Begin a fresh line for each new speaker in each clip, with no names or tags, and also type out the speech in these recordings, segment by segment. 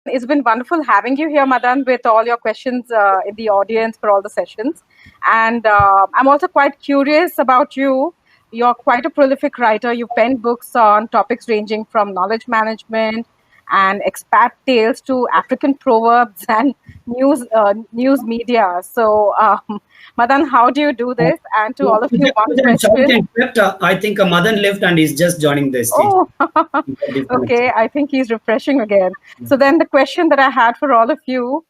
It's been wonderful having you here, Madan, with all your questions in the audience for all the sessions. And I'm also quite curious about you. You're quite a prolific writer. You pen books on topics ranging from knowledge management and expat tales to African proverbs and news media. So, Madan, how do you do this? And to all of you, one
I'm sorry to
question.
interrupt. I think Madan left and he's just joining the stage.
Oh, okay. I think he's refreshing again. So then the question that I had for all of you,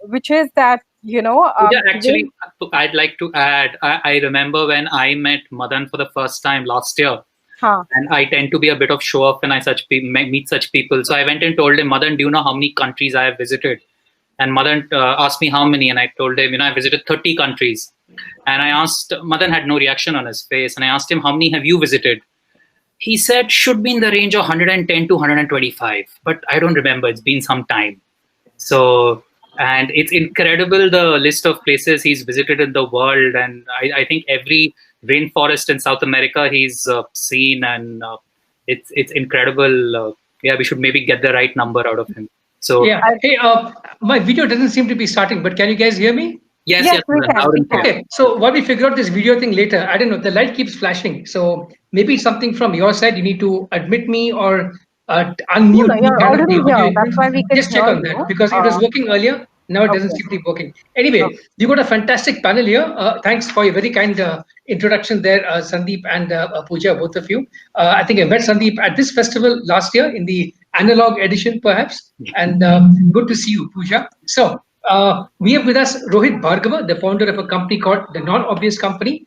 which is that,
Yeah, actually, I'd like to add, I remember when I met Madan for the first time last year. And I tend to be a bit of show off when I meet such people. So I went and told him, Madan, do you know how many countries I have visited? And Madan asked me how many, and I told him, I visited 30 countries. And I asked, Madan had no reaction on his face, and I asked him, how many have you visited? He said, should be in the range of 110 to 125, but I don't remember. It's been some time. So, and it's incredible, the list of places he's visited in the world. And I think every rainforest in South America he's seen, and it's incredible. Yeah, we should maybe get the right number out of him. So
yeah, hey, my video doesn't seem to be starting, but can you guys hear me?
Yes.
Okay, so while we figure out this video thing later, I don't know, the light keeps flashing. So maybe something from your side, you need to admit me or unmute me.
That's why we can
just check on that, because it was working earlier. Now it doesn't seem to be working. Anyway, you got a fantastic panel here. Thanks for your very kind introduction there, Sandeep and Pooja, both of you. I think I met Sandeep at this festival last year in the analog edition, perhaps. And good to see you, Pooja. So we have with us Rohit Bhargava, the founder of a company called The Non-Obvious Company.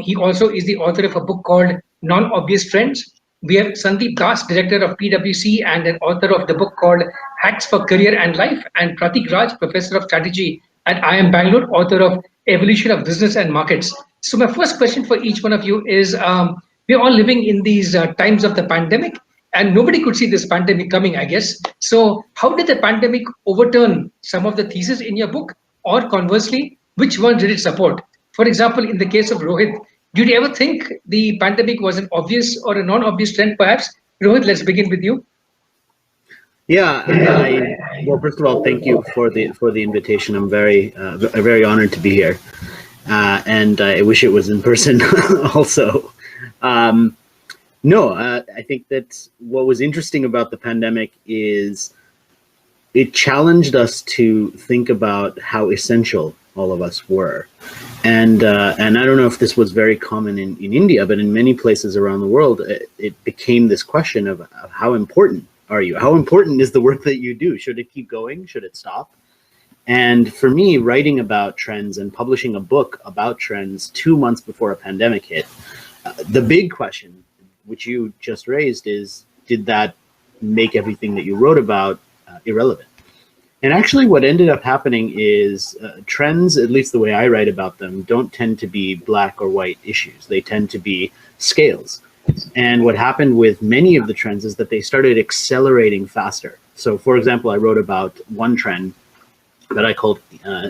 He also is the author of a book called Non-Obvious Trends. We have Sandeep Das, director of PwC and an author of the book called Hacks for Career and Life, and Prateek Raj, professor of strategy at IIM Bangalore, author of Evolution of Business and Markets. So my first question for each one of you is, we're all living in these times of the pandemic, and nobody could see this pandemic coming, I guess. So how did the pandemic overturn some of the theses in your book? Or conversely, which one did it support? For example, in the case of Rohit, did you ever think the pandemic was an obvious or a non-obvious trend, perhaps? Rohit, let's begin with you.
Yeah. Well, first of all, thank you for the invitation. I'm very honored to be here, and I wish it was in person also. No, I think that what was interesting about the pandemic is it challenged us to think about how essential all of us were. And I don't know if this was very common in India, but in many places around the world, it became this question of how important are you? How important is the work that you do? Should it keep going? Should it stop? And for me, writing about trends and publishing a book about trends 2 months before a pandemic hit, the big question, which you just raised, is, did that make everything that you wrote about irrelevant? And actually what ended up happening is trends, at least the way I write about them, don't tend to be black or white issues. They tend to be scales. And what happened with many of the trends is that they started accelerating faster. So for example, I wrote about one trend that I called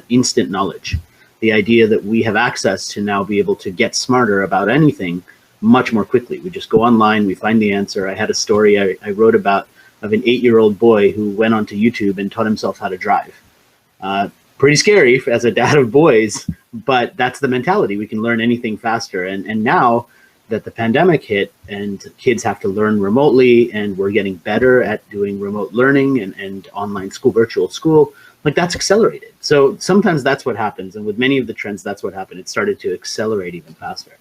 instant knowledge. The idea that we have access to now be able to get smarter about anything much more quickly. We just go online, we find the answer. I had a story I wrote about of an 8-year-old boy who went onto YouTube and taught himself how to drive. Pretty scary as a dad of boys, but that's the mentality. We can learn anything faster. And now that the pandemic hit and kids have to learn remotely, and we're getting better at doing remote learning and online school, virtual school, like that's accelerated. So sometimes that's what happens. And with many of the trends, that's what happened. It started to accelerate even faster.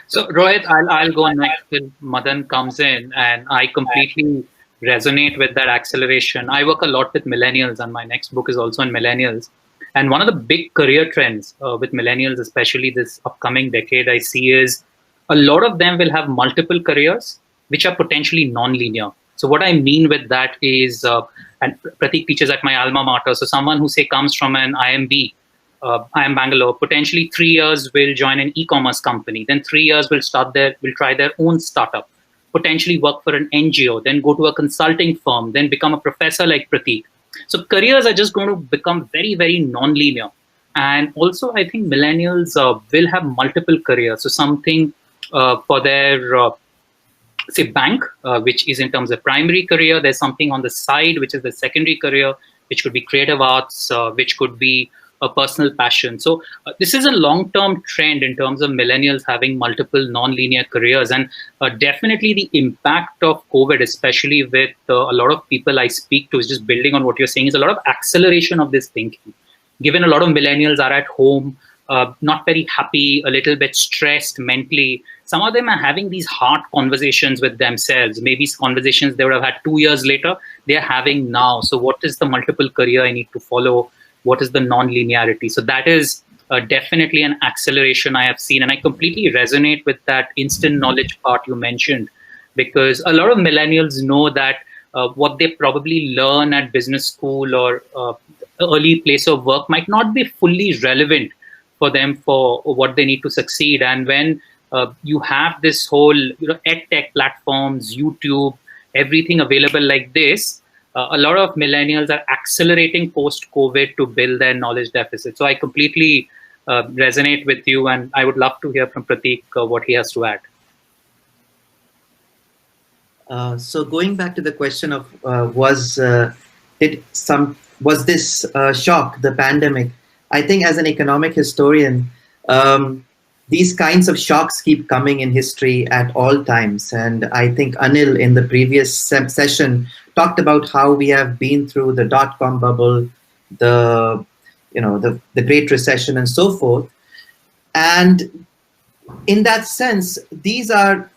So Rohit, I'll go next till Madan comes in, and I completely resonate with that acceleration. I work a lot with millennials, and my next book is also on millennials. And one of the big career trends with millennials, especially this upcoming decade, I see is a lot of them will have multiple careers, which are potentially non-linear. So what I mean with that is, and Prateek teaches at my alma mater, so someone who say comes from an IMB, IIM Bangalore, potentially 3 years will join an e-commerce company, then 3 years will try their own startup, potentially work for an NGO, then go to a consulting firm, then become a professor like Prateek. So careers are just going to become very, very non-linear. And also, I think millennials will have multiple careers. So something for their say bank, which is in terms of primary career. There's something on the side, which is the secondary career, which could be creative arts, which could be a personal passion. So this is a long-term trend in terms of millennials having multiple non-linear careers, and definitely the impact of COVID, especially with a lot of people I speak to, is just building on what you're saying, is a lot of acceleration of this thinking. Given a lot of millennials are at home, not very happy, a little bit stressed mentally, some of them are having these hard conversations with themselves. Maybe conversations they would have had 2 years later, they are having now. So what is the multiple career I need to follow? What is the non-linearity? So that is definitely an acceleration I have seen. And I completely resonate with that instant knowledge part you mentioned, because a lot of millennials know that what they probably learn at business school or early place of work might not be fully relevant for them for what they need to succeed. And when you have this whole ed tech platforms, YouTube, everything available like this, a lot of millennials are accelerating post-COVID to build their knowledge deficit. So I completely resonate with you, and I would love to hear from Prateek what he has to add.
So going back to the question of was this shock, the pandemic? I think as an economic historian, these kinds of shocks keep coming in history at all times. And I think Anil in the previous session talked about how we have been through the dot-com bubble, the Great Recession and so forth. And in that sense, these are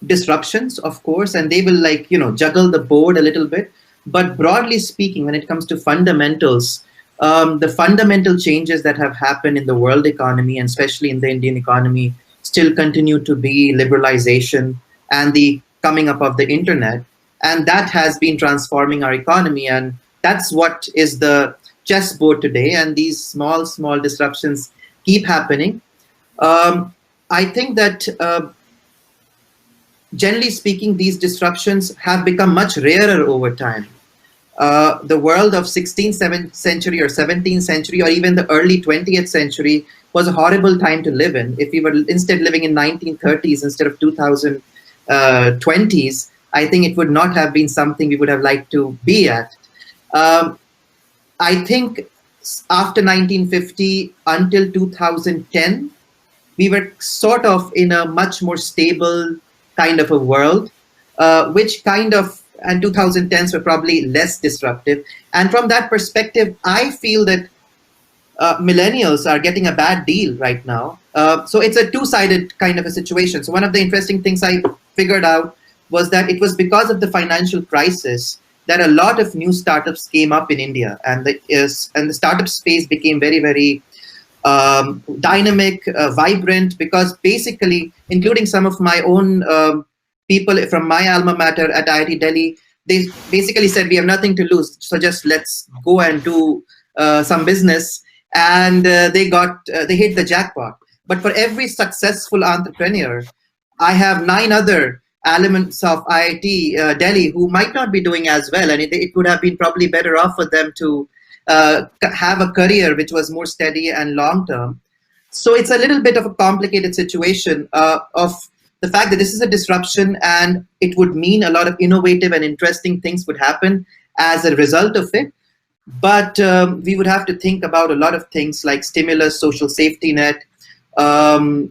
disruptions, of course, and they will juggle the board a little bit. But broadly speaking, when it comes to fundamentals, the fundamental changes that have happened in the world economy, and especially in the Indian economy, still continue to be liberalization and the coming up of the internet. And that has been transforming our economy. And that's what is the chessboard today. And these small disruptions keep happening. I think that generally speaking, these disruptions have become much rarer over time. The world of 16th century or 17th century or even the early 20th century was a horrible time to live in. If we were instead living in 1930s instead of 2020s, I think it would not have been something we would have liked to be at. I think after 1950 until 2010, we were sort of in a much more stable kind of a world, and 2010s were probably less disruptive. And from that perspective, I feel that millennials are getting a bad deal right now. So it's a two-sided kind of a situation. So one of the interesting things I figured out was that it was because of the financial crisis that a lot of new startups came up in India, and the startup space became very, very dynamic, vibrant, because basically, including some of my own people from my alma mater at IIT Delhi, they basically said, we have nothing to lose, so just let's go and do some business. And they hit the jackpot. But for every successful entrepreneur, I have 9 other elements of IIT Delhi who might not be doing as well. And it would have been probably better off for them to have a career which was more steady and long-term. So it's a little bit of a complicated situation of the fact that this is a disruption, and it would mean a lot of innovative and interesting things would happen as a result of it. But we would have to think about a lot of things like stimulus, social safety net,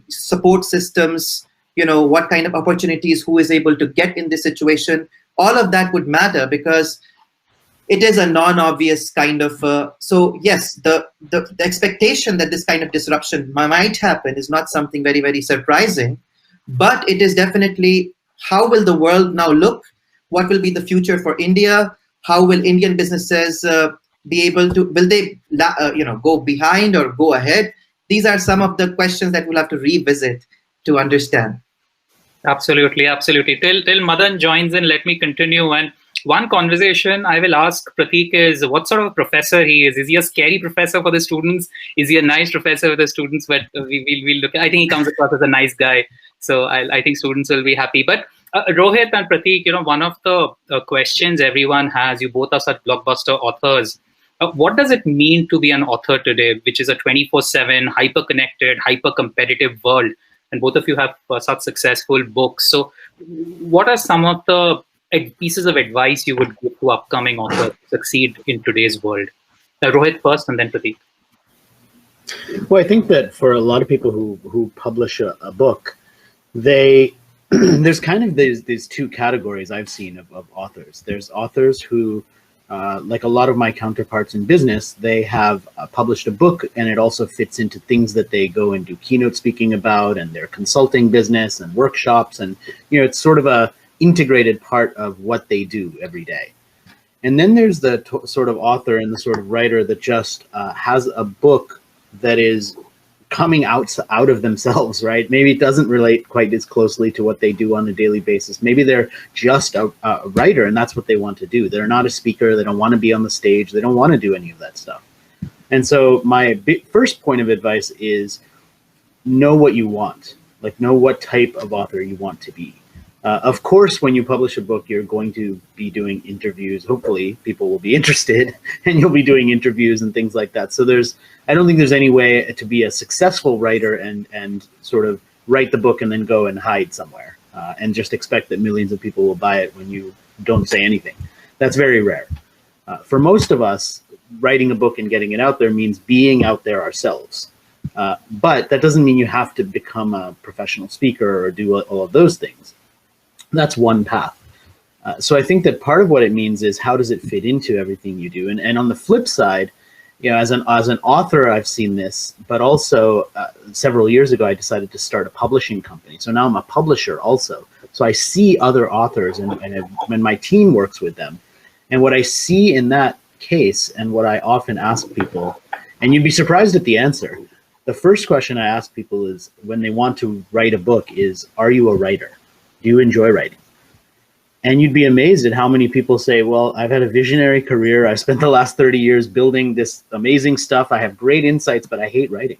support systems, what kind of opportunities, who is able to get in this situation. All of that would matter because it is a non-obvious kind of... so yes, the expectation that this kind of disruption might happen is not something very, very surprising. But it is definitely, how will the world now look? What will be the future for India? How will Indian businesses be able to, will they go behind or go ahead? These are some of the questions that we'll have to revisit to understand.
Absolutely. Till Madan joins in, let me continue. And one conversation I will ask Prateek is, what sort of a professor he is. Is he a scary professor for the students? Is he a nice professor for the students? But we'll look. I think he comes across as a nice guy. So I think students will be happy. But Rohit and Prateek, one of the questions everyone has, you both are such blockbuster authors. What does it mean to be an author today, which is a 24/7, hyper-connected, hyper-competitive world? and both of you have such successful books. So what are some of the pieces of advice you would give to upcoming authors to succeed in today's world? Rohit first, and then Prateek.
Well, I think that for a lot of people who publish a book, they there's kind of these two categories I've seen of authors. There's authors who, like a lot of my counterparts in business, they have published a book, and it also fits into things that they go and do keynote speaking about, and their consulting business and workshops, and it's sort of a integrated part of what they do every day. And then there's the sort of author and the sort of writer that just has a book that is coming out of themselves, right? Maybe it doesn't relate quite as closely to what they do on a daily basis. Maybe they're just a writer and that's what they want to do. They're not a speaker. They don't want to be on the stage. They don't want to do any of that stuff. And so my first point of advice is know what you want, like know what type of author you want to be. Of course, when you publish a book, you're going to be doing interviews. Hopefully, people will be interested, and you'll be doing interviews and things like that. So I don't think there's any way to be a successful writer and sort of write the book and then go and hide somewhere and just expect that millions of people will buy it when you don't say anything. That's very rare. For most of us, writing a book and getting it out there means being out there ourselves. But that doesn't mean you have to become a professional speaker or do all of those things. That's one path. So I think that part of what it means is how does it fit into everything you do? And on the flip side, as an author, I've seen this, but also several years ago, I decided to start a publishing company. So now I'm a publisher also. So I see other authors and when my team works with them. And what I see in that case and what I often ask people, and you'd be surprised at the answer. The first question I ask people is when they want to write a book is, are you a writer? Do you enjoy writing? And you'd be amazed at how many people say, well, I've had a visionary career. I've spent the last 30 years building this amazing stuff. I have great insights, but I hate writing.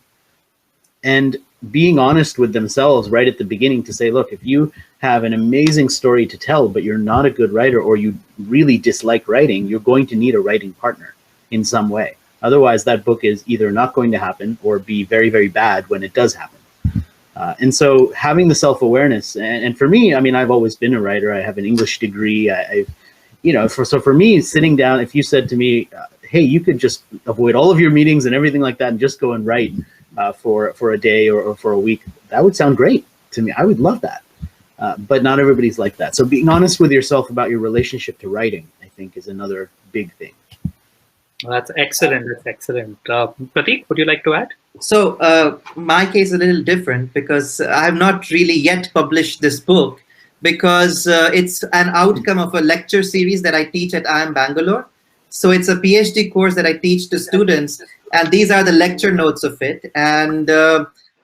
And being honest with themselves right at the beginning to say, look, if you have an amazing story to tell, but you're not a good writer or you really dislike writing, you're going to need a writing partner in some way. Otherwise, that book is either not going to happen or be very, very bad when it does happen. And so having the self-awareness, and for me, I mean, I've always been a writer. I have an English degree. So for me, sitting down, if you said to me, hey, you could just avoid all of your meetings and everything like that and just go and write for a day or for a week, that would sound great to me. I would love that. But not everybody's like that. So being honest with yourself about your relationship to writing, I think, is another big thing.
Well, that's excellent. That's excellent. Prateek, would you like to add?
So my case is a little different because I have not really yet published this book because it's an outcome of a lecture series that I teach at IIM Bangalore. So it's a PhD course that I teach to students, and these are the lecture notes of it. And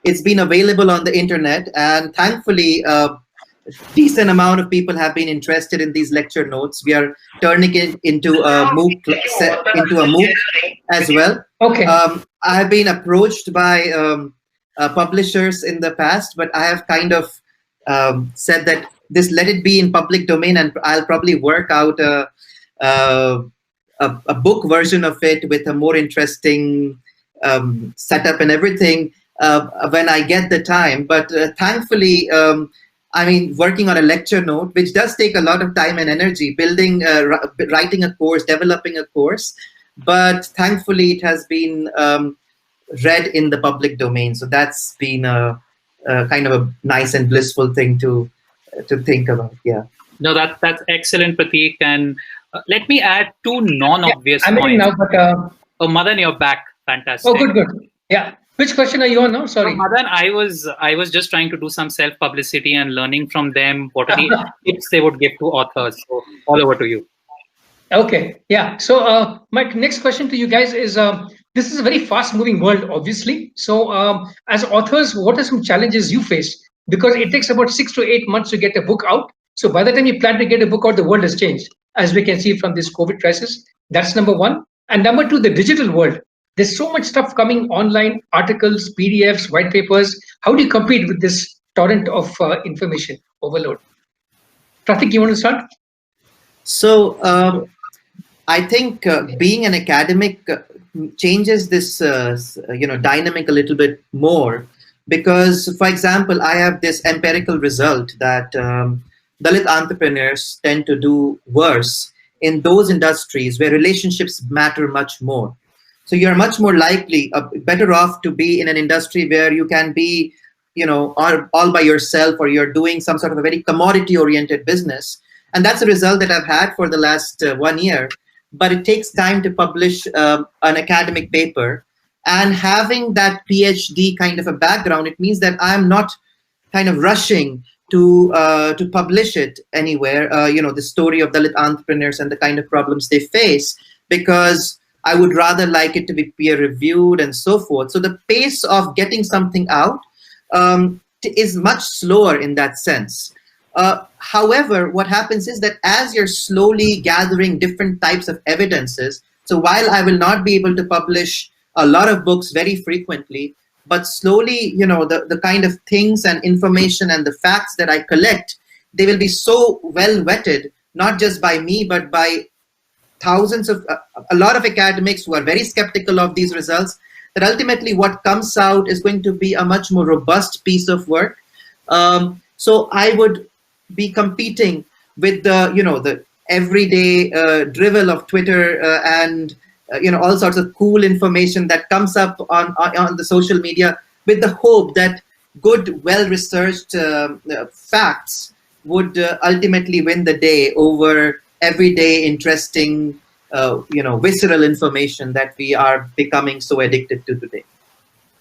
it's been available on the internet, and thankfully, decent amount of people have been interested in these lecture notes. We are turning it into a MOOC as well. Okay. I have been approached by publishers in the past, but I have kind of said that let it be in public domain, and I'll probably work out a book version of it with a more interesting setup and everything when I get the time. But thankfully, working on a lecture note, which does take a lot of time and energy, writing a course, developing a course, but thankfully it has been read in the public domain. So that's been a kind of a nice and blissful thing to think about. Yeah.
No, that's excellent, Prateek. And let me add two non-obvious
points. I'm in now, but
oh, Madan, you're back. Fantastic.
Oh, good. Yeah. Which question are you on now? Sorry.
So, Madan, I was just trying to do some self-publicity and learning from them what are the tips they would give to authors. So all over to you.
Okay. Yeah. So my next question to you guys is, this is a very fast-moving world, obviously. So as authors, what are some challenges you face? Because it takes about 6 to 8 months to get a book out. So by the time you plan to get a book out, the world has changed, as we can see from this COVID crisis. That's number one. And number two, the digital world. There's so much stuff coming online, articles, PDFs, white papers. How do you compete with this torrent of information overload? Prateek, you want to start?
So I think being an academic changes this dynamic a little bit more Because, for example, I have this empirical result that Dalit entrepreneurs tend to do worse in those industries where relationships matter much more. So you're much more likely, better off to be in an industry where you can be, all by yourself, or you're doing some sort of a very commodity-oriented business. And that's a result that I've had for the last 1 year. But it takes time to publish an academic paper. And having that PhD kind of a background, it means that I'm not kind of rushing to publish it anywhere. The story of Dalit entrepreneurs and the kind of problems they face, because I would rather like it to be peer reviewed and so forth. So the pace of getting something out is much slower in that sense. However, what happens is that as you're slowly gathering different types of evidences, so while I will not be able to publish a lot of books very frequently, but slowly, the kind of things and information and the facts that I collect, they will be so well vetted, not just by me, but by thousands of, a lot of academics who are very skeptical of these results, that ultimately what comes out is going to be a much more robust piece of work. So I would be competing with the everyday drivel of Twitter and all sorts of cool information that comes up on the social media, with the hope that good, well-researched facts would ultimately win the day over everyday interesting, visceral information that we are becoming so addicted to today.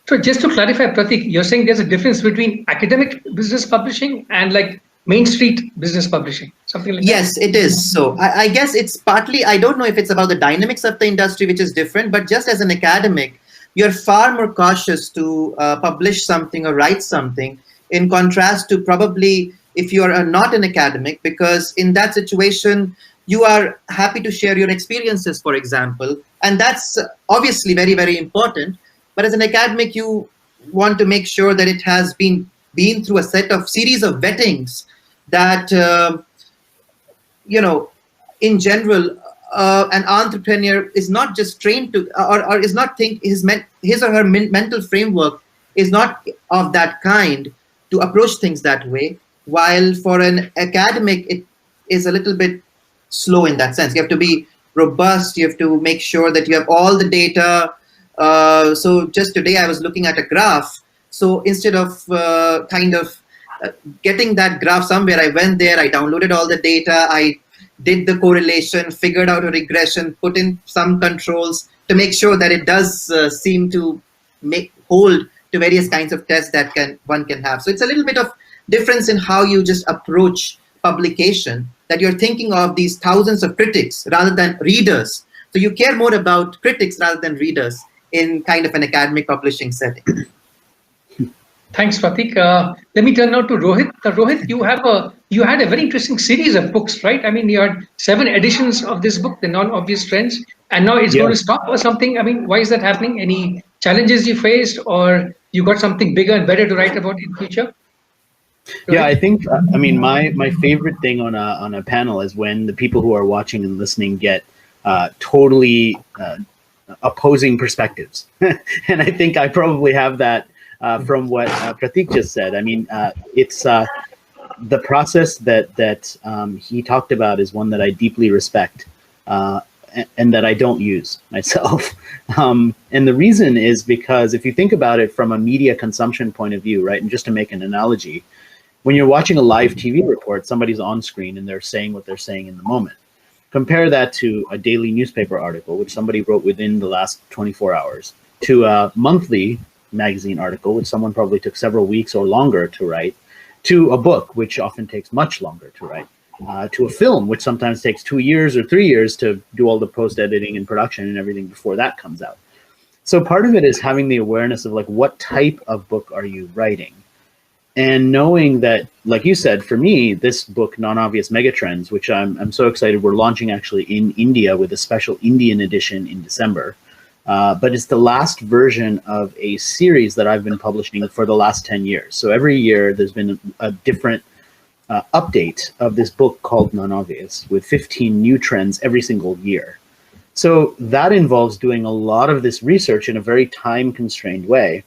So just to clarify, Prateek, you're saying there's a difference between academic business publishing and like Main Street business publishing, something like that?
Yes, it is. So I guess it's partly, I don't know if it's about the dynamics of the industry, which is different, but just as an academic, you're far more cautious to publish something or write something, in contrast to probably if you are not an academic, because in that situation, you are happy to share your experiences, for example, and that's obviously very, very important. But as an academic, you want to make sure that it has been through a series of vettings that, in general, an entrepreneur is not just trained to, or is not his or her mental framework is not of that kind to approach things that way. While for an academic, it is a little bit slow in that sense. You have to be robust. You have to make sure that you have all the data. So just today I was looking at a graph. So instead of getting that graph somewhere, I went there, I downloaded all the data, I did the correlation, figured out a regression, put in some controls to make sure that it does seem to hold to various kinds of tests that one can have. So it's a little bit of difference in how you just approach publication, that you're thinking of these thousands of critics rather than readers. So you care more about critics rather than readers in kind of an academic publishing setting.
Thanks, Prateek. Let me turn now to Rohit. Rohit, you had a very interesting series of books, right? I mean, you had 7 editions of this book, The Non-Obvious Trends, and now it's going to stop or something. I mean, why is that happening? Any challenges you faced, or you got something bigger and better to write about in the future? Rohit?
Yeah, I think, my favorite thing on a panel is when the people who are watching and listening get totally opposing perspectives. And I think I probably have that from what Prateek just said. I mean, it's the process that he talked about is one that I deeply respect and that I don't use myself. And the reason is because if you think about it from a media consumption point of view, right, and just to make an analogy, when you're watching a live TV report, somebody's on screen and they're saying what they're saying in the moment. Compare that to a daily newspaper article, which somebody wrote within the last 24 hours, to a monthly magazine article, which someone probably took several weeks or longer to write, to a book, which often takes much longer to write, to a film, which sometimes takes 2 years or 3 years to do all the post-editing and production and everything before that comes out. So part of it is having the awareness of like, what type of book are you writing? And knowing that, like you said, for me, this book, Non-Obvious Megatrends, which I'm so excited, we're launching actually in India with a special Indian edition in December. But it's the last version of a series that I've been publishing for the last 10 years. So every year there's been a different update of this book called Non-Obvious with 15 new trends every single year. So that involves doing a lot of this research in a very time-constrained way.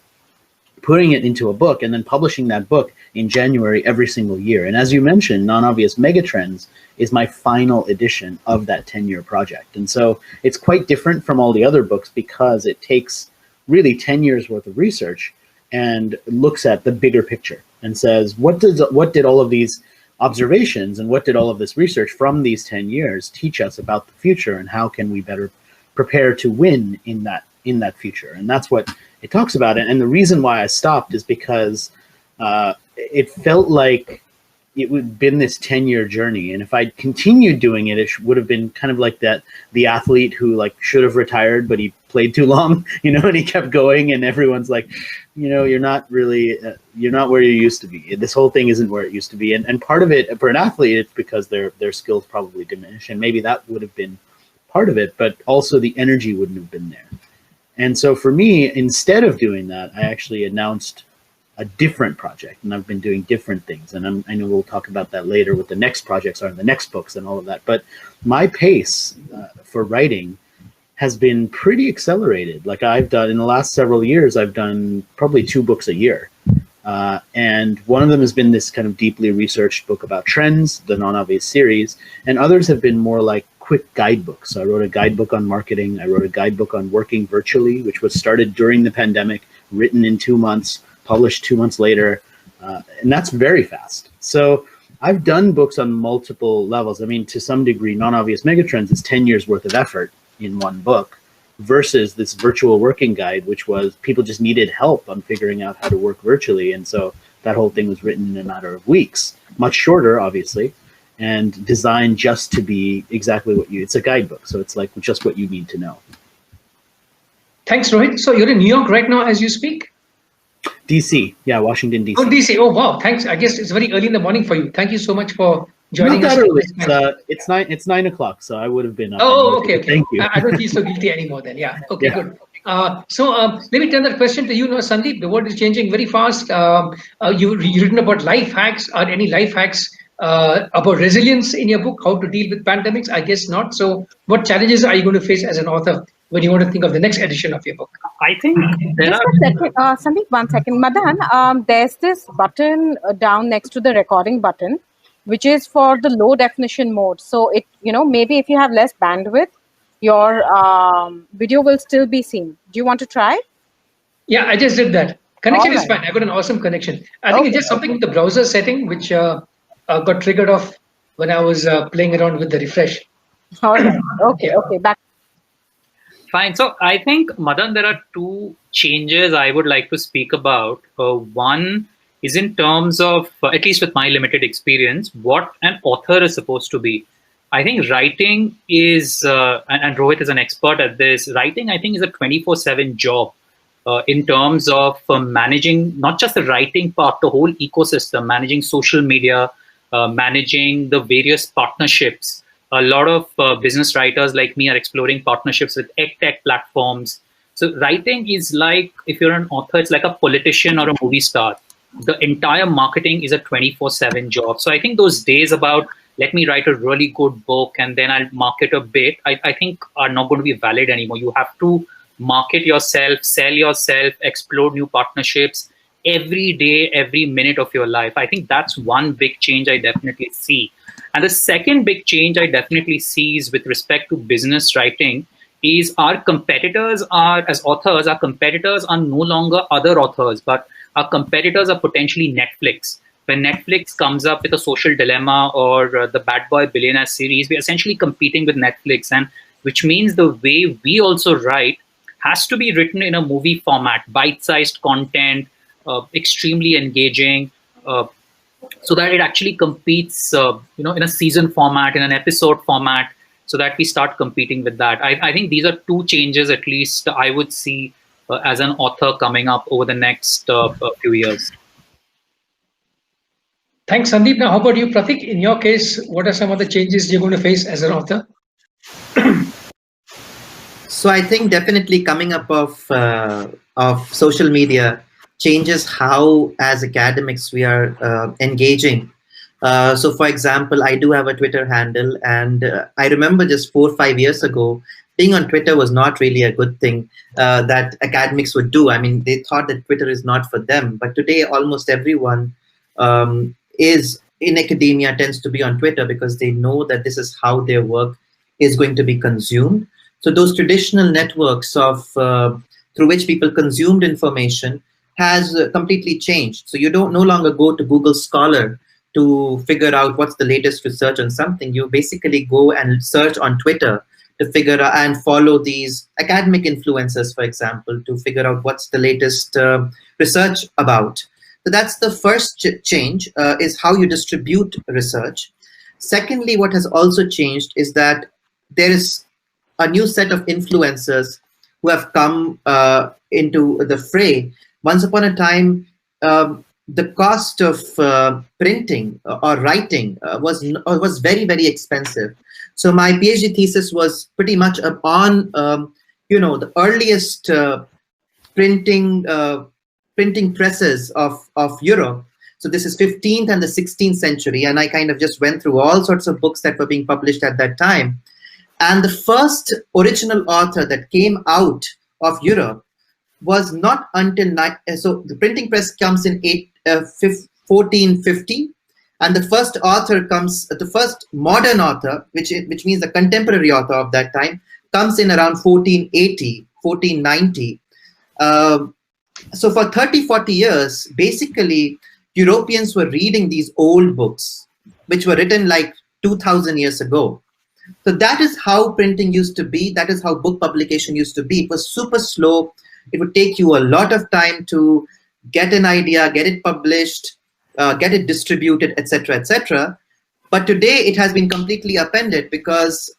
putting it into a book and then publishing that book in January every single year. And as you mentioned, Non-Obvious Megatrends is my final edition of that 10-year project. And so it's quite different from all the other books because it takes really 10 years worth of research and looks at the bigger picture and says, what did all of these observations and what did all of this research from these 10 years teach us about the future, and how can we better prepare to win in that future? And that's what it talks about. And the reason why I stopped is because it felt like it would have been this 10-year journey, and if I'd continued doing it, it would have been kind of like the athlete who like should have retired, but he played too long, and he kept going, and everyone's like, you're not really, you're not where you used to be. This whole thing isn't where it used to be. And part of it for an athlete, it's because their skills probably diminish, and maybe that would have been part of it, but also the energy wouldn't have been there. And so for me, instead of doing that, I actually announced a different project, and I've been doing different things. And I know we'll talk about that later, what the next projects are, the next books and all of that. But my pace for writing has been pretty accelerated. Like I've done in the last several years, I've done probably 2 books a year. And one of them has been this kind of deeply researched book about trends, the Non-Obvious series, and others have been more like quick guidebooks. So I wrote a guidebook on marketing. I wrote a guidebook on working virtually, which was started during the pandemic, written in 2 months, published 2 months later, and that's very fast. So I've done books on multiple levels. I mean, to some degree, Non-Obvious Megatrends is 10 years worth of effort in one book versus this virtual working guide, which was people just needed help on figuring out how to work virtually. And so that whole thing was written in a matter of weeks, much shorter, obviously, and designed just to be exactly what it's a guidebook. So it's like just what you need to know.
Thanks, Rohit. So you're in New York right now as you speak?
DC, yeah, Washington, DC.
Oh, DC. Oh, wow. Thanks. I guess it's very early in the morning for you. Thank you so much for joining
us.
Not that
early. It's 9 o'clock, so I would have been up.
Oh, okay.
Thank you.
I don't feel so guilty anymore then. Yeah. Okay,
yeah.
Good. So let me turn that question to you now, Sandeep. The world is changing very fast. You've written about life hacks. Are any life hacks about resilience in your book? How to deal with pandemics? I guess not. So what challenges are you going to face as an author when you want to think of the next edition of your book?
I think there
just a second, Sandeep, 1 second. Madan, there's this button down next to the recording button, which is for the low definition mode. So it, maybe if you have less bandwidth, your video will still be seen. Do you want to try?
Yeah, I just did that. Connection is fine. I got an awesome connection. I think it's just something with the browser setting, which got triggered off when I was playing around with the refresh.
All right. Okay. Back.
Fine. So I think, Madan, there are 2 changes I would like to speak about. One is in terms of, at least with my limited experience, what an author is supposed to be. I think writing is, and Rohit is an expert at this, writing I think is a 24/7 job in terms of managing not just the writing part, the whole ecosystem, managing social media, managing the various partnerships. A lot of business writers like me are exploring partnerships with tech platforms. So writing is like, if you're an author, it's like a politician or a movie star. The entire marketing is a 24/7 job. So I think those days about, let me write a really good book and then I'll market a bit, I think are not going to be valid anymore. You have to market yourself, sell yourself, explore new partnerships every day, every minute of your life. I think that's one big change I definitely see. And the second big change I definitely see is with respect to business writing is our competitors are, as authors, our competitors are no longer other authors, but our competitors are potentially Netflix. When Netflix comes up with a social dilemma or the Bad Boy Billionaire series, we're essentially competing with Netflix, and which means the way we also write has to be written in a movie format, bite-sized content, extremely engaging, so that it actually competes, in a season format, in an episode format, so that we start competing with that. I think these are 2 changes, at least I would see as an author coming up over the next few years.
Thanks, Sandeep. Now, how about you, Prateek? In your case, what are some of the changes you're going to face as an author?
So I think definitely coming up of social media changes how, as academics, we are engaging. So, for example, I do have a Twitter handle, and I remember just 4 or 5 years ago, being on Twitter was not really a good thing that academics would do. I mean, they thought that Twitter is not for them. But today, almost everyone is in academia tends to be on Twitter because they know that this is how their work is going to be consumed. So those traditional networks of through which people consumed information has completely changed. So you don't no longer go to Google Scholar to figure out what's the latest research on something. You basically go and search on Twitter to figure out and follow these academic influencers, for example, to figure out what's the latest research about. So that's the first change, is how you distribute research. Secondly, what has also changed is that there is a new set of influencers who have come into the fray. Once upon a time, the cost of printing or writing was very, very expensive. So my PhD thesis was pretty much on the earliest printing presses of Europe. So this is 15th and the 16th century, and I kind of just went through all sorts of books that were being published at that time. And the first original author that came out of Europe was not until so the printing press comes in 1450, and the first modern author, which means the contemporary author of that time, comes in around 1480, 1490. So for 30-40 years, basically, Europeans were reading these old books, which were written like 2,000 years ago. So that is how printing used to be. That is how book publication used to be. It was super slow. It would take you a lot of time to get an idea, get it published, get it distributed, etc., etc. But today it has been completely upended because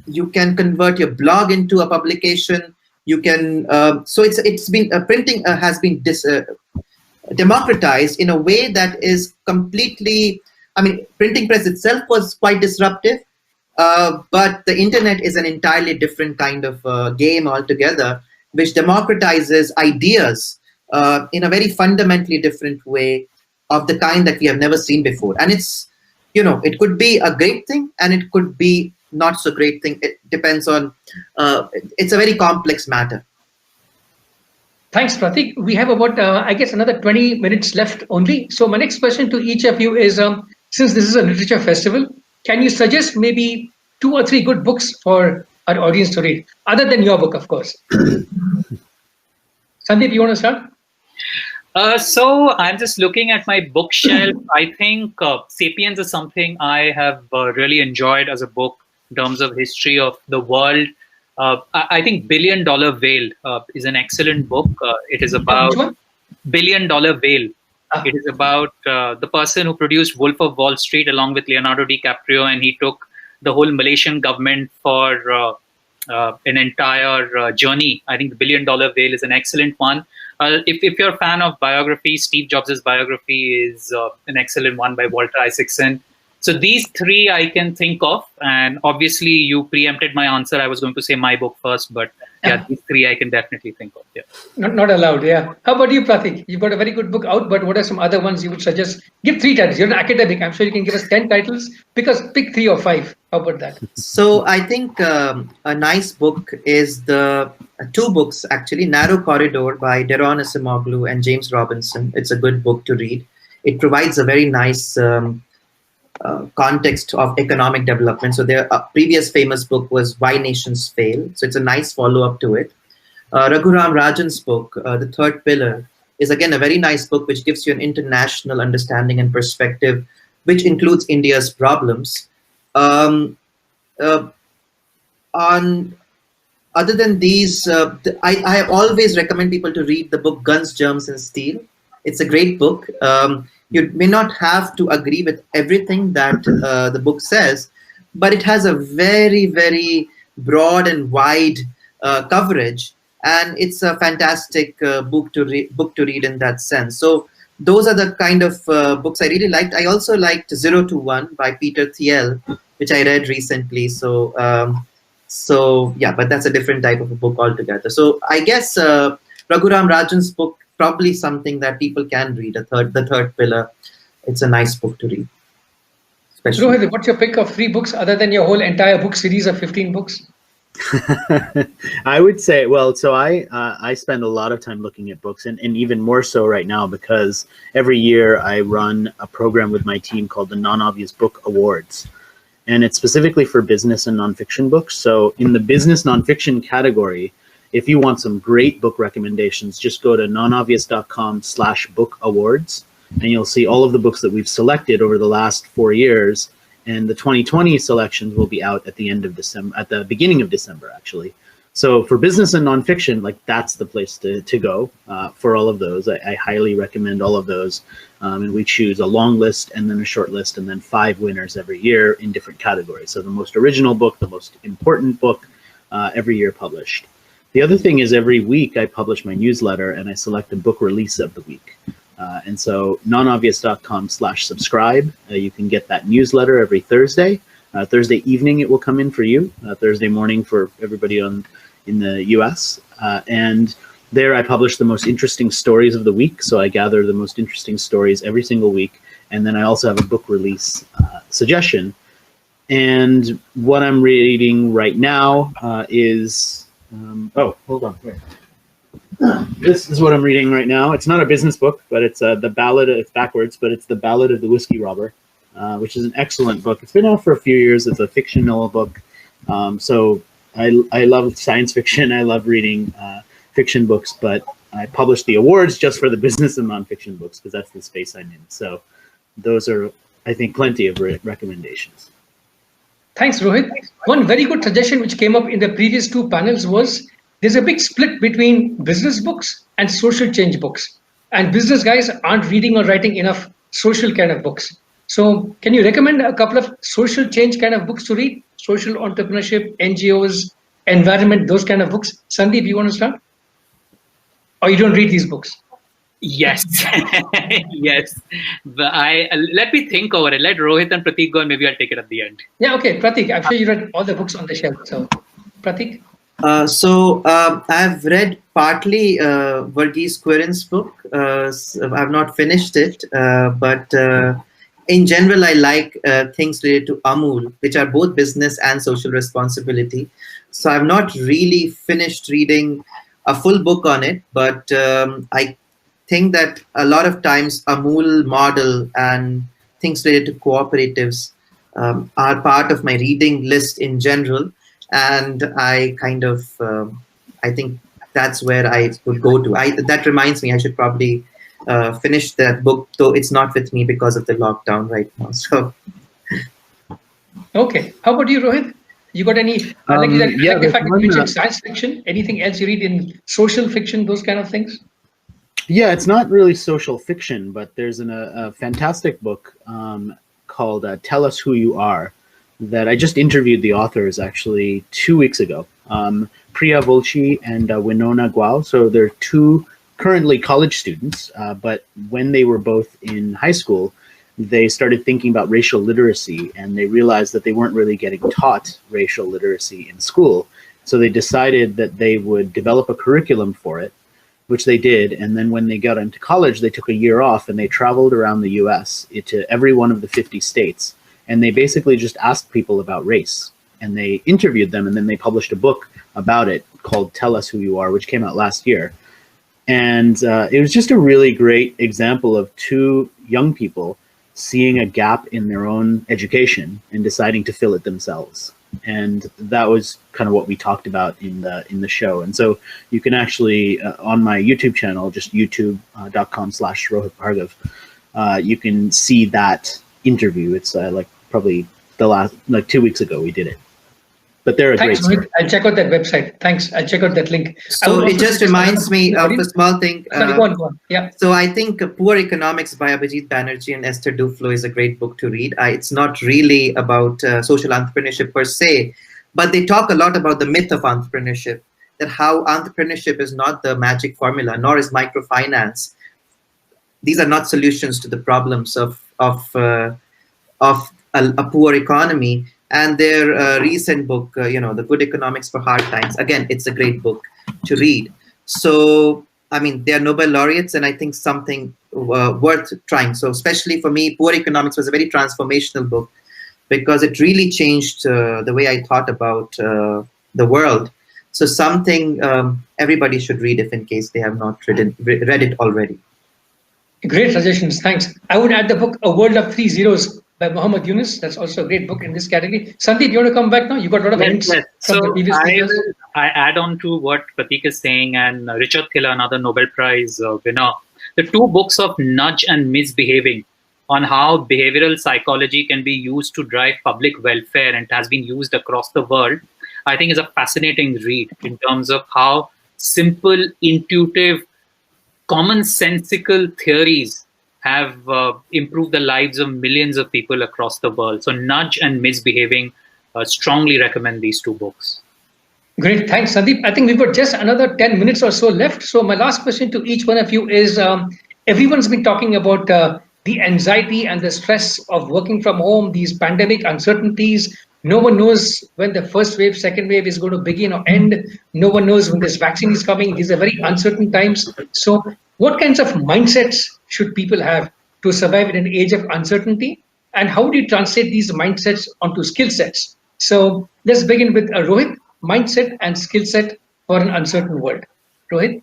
you can convert your blog into a publication. You can so it's been printing has been democratized in a way that is completely. I mean, printing press itself was quite disruptive, but the internet is an entirely different kind of game altogether, which democratizes ideas in a very fundamentally different way of the kind that we have never seen before. And it's, it could be a great thing and it could be not so great thing. It depends on, it's a very complex matter.
Thanks, Prateek. We have about, I guess, another 20 minutes left only. So my next question to each of you is, since this is a literature festival, can you suggest maybe 2 or 3 good books for our audience to read, other than your book, of course? Sandeep, you want to start?
So I'm just looking at my bookshelf. I think Sapiens is something I have really enjoyed as a book in terms of history of the world. I think Billion Dollar Whale is an excellent book. It is about Billion Dollar Whale. It is about the person who produced Wolf of Wall Street along with Leonardo DiCaprio, and he took the whole Malaysian government for an entire journey. I think the Billion Dollar Whale is an excellent one. If you're a fan of biography, Steve Jobs' biography is an excellent one by Walter Isaacson. So these 3 I can think of, and obviously you preempted my answer. I was going to say my book first, but yeah, these 3 I can definitely think of. Yeah,
not allowed. Yeah. How about you, Prateek? You've got a very good book out, but what are some other ones you would suggest? Give 3 titles. You're an academic. I'm sure you can give us 10 titles. Pick 3 or 5. How about that?
So I think a nice book is the 2 books actually. Narrow Corridor by Deron Acemoglu and James Robinson. It's a good book to read. It provides a very nice context of economic development. So their previous famous book was Why Nations Fail. So it's a nice follow-up to it. Raghuram Rajan's book, The Third Pillar, is again a very nice book which gives you an international understanding and perspective, which includes India's problems. Other than these, I always recommend people to read the book Guns, Germs and Steel. It's a great book. You may not have to agree with everything that the book says, but it has a very, very broad and wide coverage, and it's a fantastic book to read in that sense. So those are the kind of books I really liked. I also liked 0 to 1 by Peter Thiel, which I read recently. So yeah, but that's a different type of a book altogether. So I guess Raghuram Rajan's book, probably something that people can read. The Third Pillar. It's a nice book to read.
Rohit, what's your pick of 3 books other than your whole entire book series of 15 books?
I would say, well, so I spend a lot of time looking at books, and even more so right now because every year I run a program with my team called the Non-Obvious Book Awards, and it's specifically for business and nonfiction books. So in the business nonfiction category, if you want some great book recommendations, just go to nonobvious.com/book awards, and you'll see all of the books that we've selected over the last 4 years. And the 2020 selections will be out at the end of December, at the beginning of December, actually. So for business and nonfiction, like that's the place to go for all of those. I highly recommend all of those. And we choose a long list and then a short list and then 5 winners every year in different categories. So the most original book, the most important book every year published. The other thing is every week I publish my newsletter and I select a book release of the week. And so nonobvious.com/subscribe. You can get that newsletter every Thursday. Thursday evening it will come in for you. Thursday morning for everybody in the US. And there I publish the most interesting stories of the week. So I gather the most interesting stories every single week. And then I also have a book release suggestion. And what I'm reading right now is, oh, hold on. Wait. This is what I'm reading right now. It's not a business book, but it's the Ballad. It's backwards, but it's the Ballad of the Whiskey Robber, which is an excellent book. It's been out for a few years. It's a fictional book. So I love science fiction. I love reading fiction books, but I publish the awards just for the business and nonfiction books because that's the space I'm in. So those are, I think, plenty of recommendations.
Thanks, Rohit. One very good suggestion which came up in the previous 2 panels was there's a big split between business books and social change books. And business guys aren't reading or writing enough social kind of books. So can you recommend a couple of social change kind of books to read? Social entrepreneurship, NGOs, environment, those kind of books. Sandeep, you want to start? Or you don't read these books?
Yes, yes. But let me think over it. Let Rohit and Prateek go, and maybe I'll take it at the end.
Yeah, okay. Prateek, I'm sure you read all the books on the shelf. So, Prateek?
I've read partly Verghese Quirin's book. I've not finished it, but in general, I like things related to Amul, which are both business and social responsibility. So I've not really finished reading a full book on it, but I think that a lot of times Amul model and things related to cooperatives are part of my reading list in general. And I kind of, I think that's where I would go to. That reminds me, I should probably finish that book, though it's not with me because of the lockdown right now. So,
okay. How about you, Rohit? You got any? The fact that you mentioned science fiction. Anything else you read in social fiction? Those kind of things.
Yeah, it's not really social fiction, but there's a fantastic book called "Tell Us Who You Are." That I just interviewed the authors actually 2 weeks ago, Priya Volchi and Winona Guao. So they're 2 currently college students, but when they were both in high school, they started thinking about racial literacy and they realized that they weren't really getting taught racial literacy in school. So they decided that they would develop a curriculum for it, which they did. And then when they got into college, they took a year off and they traveled around the US to every one of the 50 states. And they basically just asked people about race and they interviewed them and then they published a book about it called Tell Us Who You Are, which came out last year. And it was just a really great example of 2 young people seeing a gap in their own education and deciding to fill it themselves. And that was kind of what we talked about in the show. And so you can actually, on my YouTube channel, just youtube.com/Rohit Bhargava, you can see that interview. It's like probably the last 2 weeks ago we did it, but they're a great story.
I'll check out that website. Thanks. I'll check out that link.
So it just reminds me of a small thing.
Sorry, go on. Yeah.
So I think Poor Economics by Abhijit Banerjee and Esther Duflo is a great book to read. It's not really about social entrepreneurship per se, but they talk a lot about the myth of entrepreneurship, that how entrepreneurship is not the magic formula, nor is microfinance. These are not solutions to the problems of a poor economy. And their recent book, The Good Economics for Hard Times, again, it's a great book to read. So, I mean, they are Nobel laureates, and I think something worth trying. So especially for me, Poor Economics was a very transformational book because it really changed the way I thought about the world. So something everybody should read if in case they have not read it already.
Great suggestions, thanks. I would add the book A World of Three Zeros by Muhammad Yunus. That's also a great book in this category. Sandeep, you want to come back now? You got a lot of hints from
So
the previous speakers.
I add on to what Prateek is saying, and Richard Thaler, another Nobel Prize winner. The two books of Nudge and Misbehaving on how behavioral psychology can be used to drive public welfare and has been used across the world, I think is a fascinating read in terms of how simple, intuitive, commonsensical theories have improved the lives of millions of people across the world. So Nudge and Misbehaving, strongly recommend these two books.
Great, thanks, Sandeep. I think we've got just another 10 minutes or so left. So my last question to each one of you is, everyone's been talking about the anxiety and the stress of working from home, these pandemic uncertainties. No one knows when the first wave, second wave is going to begin or end. No one knows when this vaccine is coming. These are very uncertain times. So what kinds of mindsets should people have to survive in an age of uncertainty? And how do you translate these mindsets onto skill sets? So let's begin with Rohit, mindset and skill set for an uncertain world. Rohit?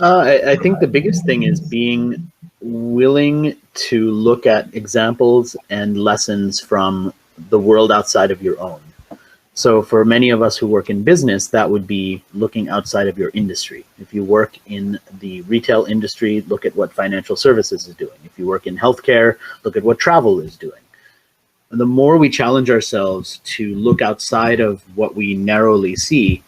I think the biggest thing is being willing to look at examples and lessons from the world outside of your own. So for many of us who work in business, that would be looking outside of your industry. If you work in the retail industry, look at what financial services is doing. If you work in healthcare, look at what travel is doing. And the more we challenge ourselves to look outside of what we narrowly see,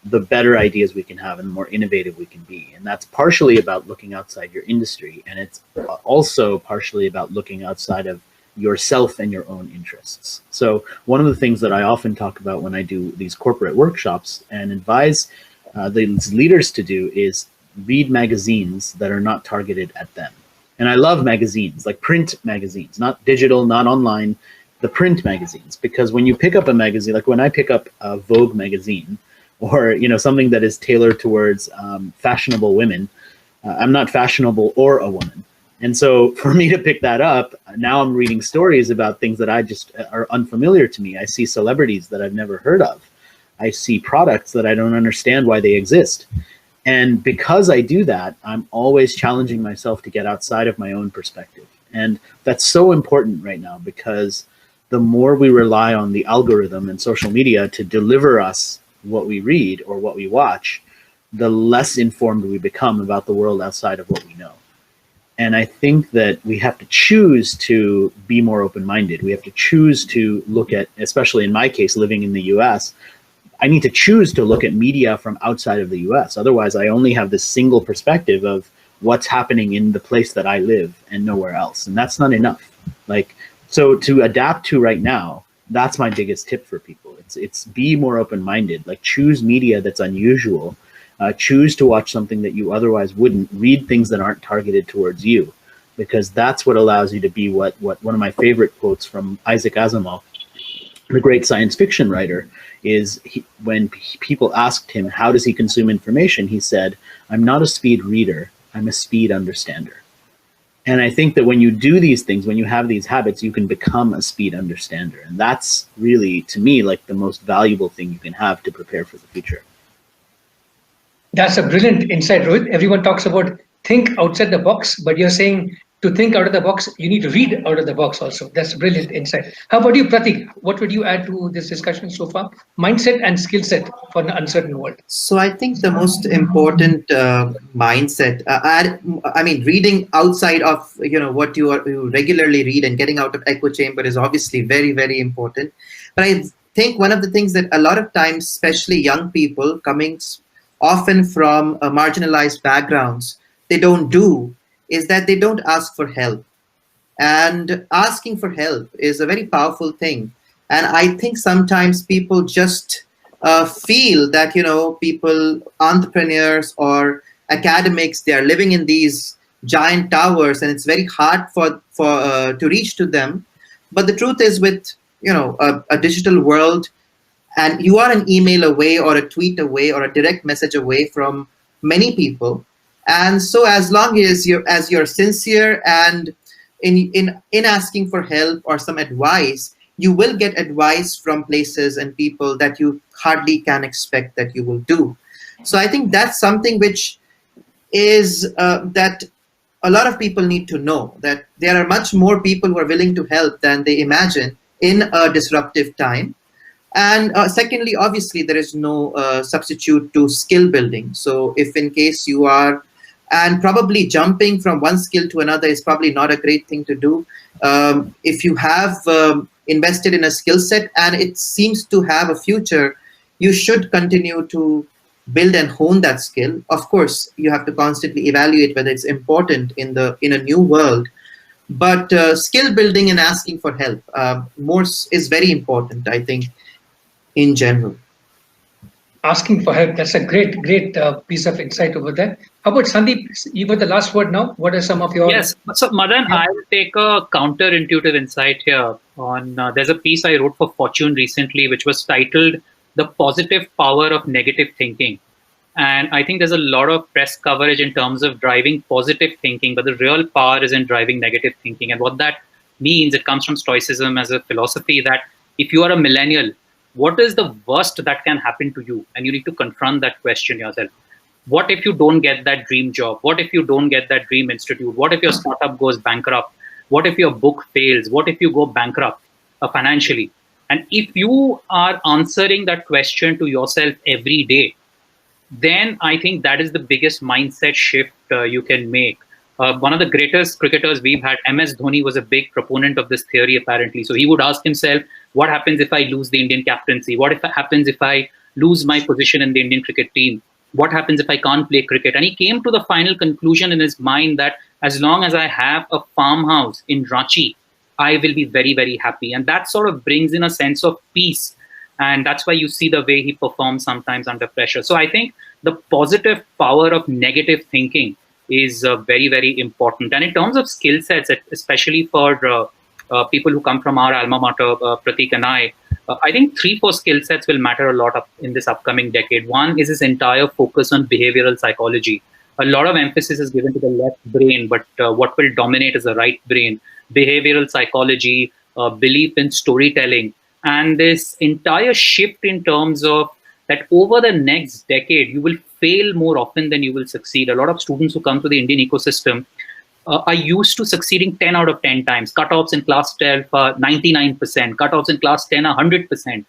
the better ideas we can have and the more innovative we can be. And that's partially about looking outside your industry. And it's also partially about looking outside of yourself and your own interests. So one of the things that I often talk about when I do these corporate workshops and advise these leaders to do is read magazines that are not targeted at them. And I love magazines, like print magazines, not digital, not online, the print magazines, because when you pick up a magazine, like when I pick up a Vogue magazine, or something that is tailored towards fashionable women, I'm not fashionable or a woman. And so for me to pick that up, now I'm reading stories about things that I just are unfamiliar to me. I see celebrities that I've never heard of. I see products that I don't understand why they exist. And because I do that, I'm always challenging myself to get outside of my own perspective. And that's so important right now, because the more we rely on the algorithm and social media to deliver us what we read or what we watch, the less informed we become about the world outside of what we know. And I think that we have to choose to be more open-minded. We have to choose to look at, especially in my case, living in the US, I need to choose to look at media from outside of the US. Otherwise, I only have this single perspective of what's happening in the place that I live and nowhere else. And that's not enough. So to adapt to right now, that's my biggest tip for people. It's be more open-minded, choose media that's unusual. Choose to watch something that you otherwise wouldn't. Read things that aren't targeted towards you, because that's what allows you to be what one of my favorite quotes from Isaac Asimov, the great science fiction writer, is when people asked him, how does he consume information? He said, I'm not a speed reader, I'm a speed understander. And I think that when you do these things, when you have these habits, you can become a speed understander. And that's really, to me, the most valuable thing you can have to prepare for the future.
That's a brilliant insight, Rohit. Everyone talks about think outside the box, but you're saying to think out of the box, you need to read out of the box also. That's a brilliant insight. How about you, Prateek? What would you add to this discussion so far? Mindset and skill set for an uncertain world.
So I think the most important mindset, I mean, reading outside of what you regularly read and getting out of echo chamber is obviously very, very important. But I think one of the things that a lot of times, especially young people coming often from marginalized backgrounds, they don't do is that they don't ask for help. And asking for help is a very powerful thing. And I think sometimes people just feel that, people, entrepreneurs or academics, they are living in these giant towers and it's very hard for to reach to them. But the truth is, with, a digital world, and you are an email away or a tweet away or a direct message away from many people. And so as long as you're sincere and in asking for help or some advice, you will get advice from places and people that you hardly can expect that you will do. So I think that's something which is that a lot of people need to know, that there are much more people who are willing to help than they imagine in a disruptive time. And secondly, obviously, there is no substitute to skill building. So if in case you are, and probably jumping from one skill to another is probably not a great thing to do. If you have invested in a skill set and it seems to have a future, you should continue to build and hone that skill. Of course, you have to constantly evaluate whether it's important in a new world. But skill building and asking for help more is very important, I think, in general.
Asking for help, that's a great piece of insight over there. How about Sandeep? You got the last word now. What are some of your...
Yes, so Madan, I'll take a counterintuitive insight here on there's a piece I wrote for Fortune recently which was titled The Positive Power of Negative Thinking. And I think there's a lot of press coverage in terms of driving positive thinking, but the real power is in driving negative thinking. And what that means, it comes from Stoicism as a philosophy, that if you are a millennial, what is the worst that can happen to you? And you need to confront that question yourself. What if you don't get that dream job? What if you don't get that dream institute? What if your startup goes bankrupt? What if your book fails? What if you go bankrupt financially? And if you are answering that question to yourself every day, then I think that is the biggest mindset shift you can make. One of the greatest cricketers we've had, MS Dhoni, was a big proponent of this theory, apparently. So he would ask himself, what happens if I lose the Indian captaincy? What happens if I lose my position in the Indian cricket team? What happens if I can't play cricket? And he came to the final conclusion in his mind that as long as I have a farmhouse in Ranchi, I will be very, very happy. And that sort of brings in a sense of peace. And that's why you see the way he performs sometimes under pressure. So I think the positive power of negative thinking is very, very important. And in terms of skill sets, especially for people who come from our alma mater, Prateek and I think 3-4 skill sets will matter a lot in this upcoming decade. One is this entire focus on behavioral psychology. A lot of emphasis is given to the left brain, but what will dominate is the right brain. Behavioral psychology, belief in storytelling, and this entire shift in terms of that over the next decade, you will fail more often than you will succeed. A lot of students who come to the Indian ecosystem are used to succeeding 10 out of 10 times. Cutoffs in class 12 are 99%, cutoffs in class 10 are 100%.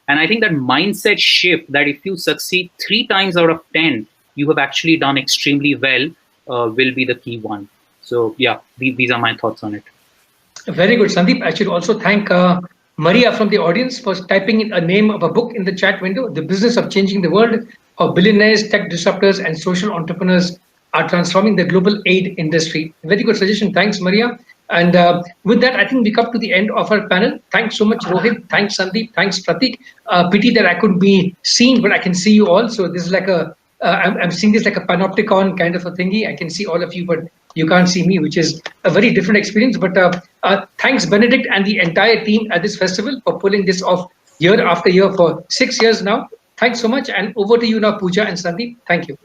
And I think that mindset shift, that if you succeed 3 times out of 10, you have actually done extremely well, will be the key one. So yeah, these are my thoughts on it.
Very good, Sandeep. I should also thank Maria from the audience for typing in a name of a book in the chat window, The Business of Changing the World, how billionaires, tech disruptors, and social entrepreneurs are transforming the global aid industry. Very good suggestion. Thanks, Maria. And with that, I think we come to the end of our panel. Thanks so much, Rohit. Thanks, Sandeep. Thanks, Prateek. Pity that I couldn't be seen, but I can see you all. So this is like I'm seeing this like a panopticon kind of a thingy. I can see all of you, but you can't see me, which is a very different experience. But thanks, Benedict, and the entire team at this festival for pulling this off year after year for 6 years now. Thanks so much. And over to you now, Pooja and Sandeep. Thank you.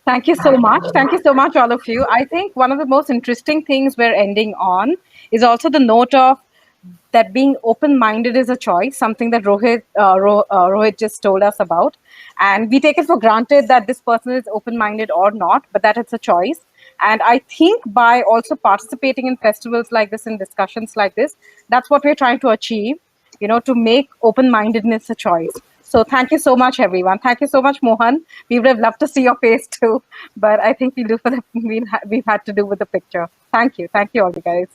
Thank you so much. Thank you so much, all of you. I think one of the most interesting things we're ending on is also the note of that being open-minded is a choice, something that Rohit just told us about. And we take it for granted that this person is open-minded or not, but that it's a choice. And I think by also participating in festivals like this and discussions like this, that's what we're trying to achieve, to make open-mindedness a choice. So thank you so much, everyone. Thank you so much, Mohan. We would have loved to see your face too, but I think we've had to do with the picture. Thank you. Thank you all, you guys.